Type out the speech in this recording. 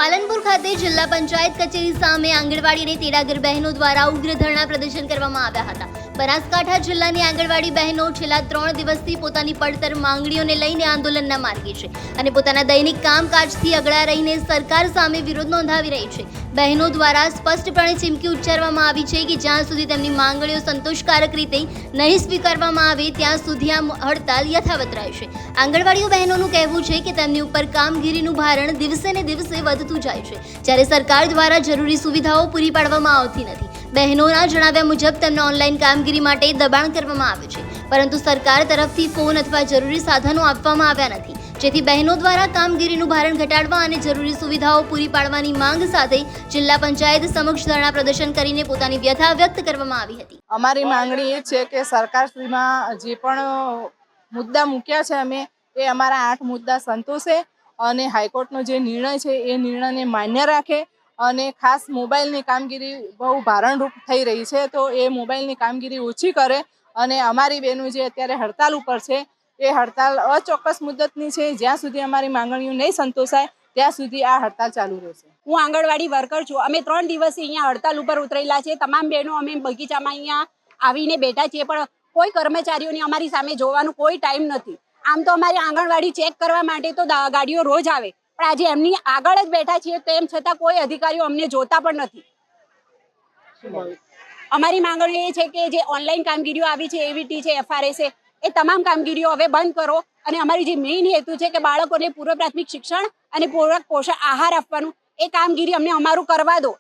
પાલનપુર ખાતે જિલ્લા પંચાયત કચેરી સામે આંગણવાડી અને તેડાગર બહેનો દ્વારા ઉગ્ર ધરણા પ્રદર્શન કરવામાં આવ્યા હતા। બનાસકાંઠા જિલ્લાની આંગણવાડી બહેનો છેલ્લા 3 દિવસથી પોતાની પડતર માંગણીઓને લઈને આંદોલનના માર્ગે છે અને પોતાના દૈનિક કામકાજથી અગળા રહીને સરકાર સામે વિરોધ નોંધાવી રહી છે। બહેનો દ્વારા સ્પષ્ટપણે ચીમકી ઉચ્ચારવામાં આવી છે કે જ્યાં સુધી તેમની માંગણીઓ સંતોષકારક રીતે નહીં સ્વીકારવામાં આવે ત્યાં સુધી આ હડતાલ યથાવત રહેશે। આંગણવાડીઓ બહેનોનું કહેવું છે કે તેમની ઉપર કામગીરીનું ભારણ દિવસે ને દિવસે વધતું જાય છે, જ્યારે સરકાર દ્વારા જરૂરી સુવિધાઓ પૂરી પાડવામાં આવતી નથી। બહેનોના જણાવ્યા મુજબ તેમને ઓનલાઈન કામગીરી માટે દબાણ કરવામાં આવે છે, પરંતુ સરકાર તરફથી ફોન અથવા જરૂરી સાધનો આપવામાં આવ્યા નથી, જેથી બહેનો દ્વારા કામગીરીનું ભારણ ઘટાડવા અને જરૂરી સુવિધાઓ પૂરી પાડવાની માંગ સાથે જિલ્લા પંચાયત સમક્ષ ધરણા પ્રદર્શન કરીને પોતાની વ્યથા વ્યક્ત કરવામાં આવી હતી। અમારી માંગણી એ છે કે સરકારશ્રીમાં જે પણ મુદ્દા મૂક્યા છે અમે એ અમારા 8 મુદ્દા સંતોષે અને હાઈકોર્ટનો જે નિર્ણય છે એ નિર્ણયને માન્ય રાખે અને ખાસ મોબાઈલની કામગીરી બહુ ભારણરૂપ થઈ રહી છે, તો એ મોબાઈલની કામગીરી ઓછી કરે અને અમારી બહેનો જે અત્યારે હડતાલ ઉપર છે એ હડતાલ અચોક્કસ મુદ્દતની છે। જ્યાં સુધી અમારી માંગણીઓ નહીં સંતોષાય ત્યાં સુધી આ હડતાલ ચાલુ રહેશે। હું આંગણવાડી વર્કર છું। અમે 3 દિવસથી અહીંયા હડતાલ ઉપર ઉતરેલા છે। તમામ બહેનો અમે બગીચામાં અહીંયા આવીને બેઠા છીએ, પણ કોઈ કર્મચારીઓને અમારી સામે જોવાનું કોઈ ટાઈમ નથી। આમ તો અમારી આંગણવાડી ચેક કરવા માટે તો ગાડીઓ રોજ આવે, પણ આજે એમની આગળ જ બેઠા છીએ તેમ છતાં કોઈ અધિકારીઓ અમને જોતા પણ નથી। અમારી માંગણી એ છે કે જે ઓનલાઈન કામગીરીઓ આવી છે, એવીટી છે, FRA છે, એ તમામ કામગીરીઓ હવે બંધ કરો અને અમારી જે મેઇન હેતુ છે કે બાળકોને પૂર્વ પ્રાથમિક શિક્ષણ અને પૂરક પોષણ આહાર આપવાનું, એ કામગીરી અમને અમારું કરવા દો।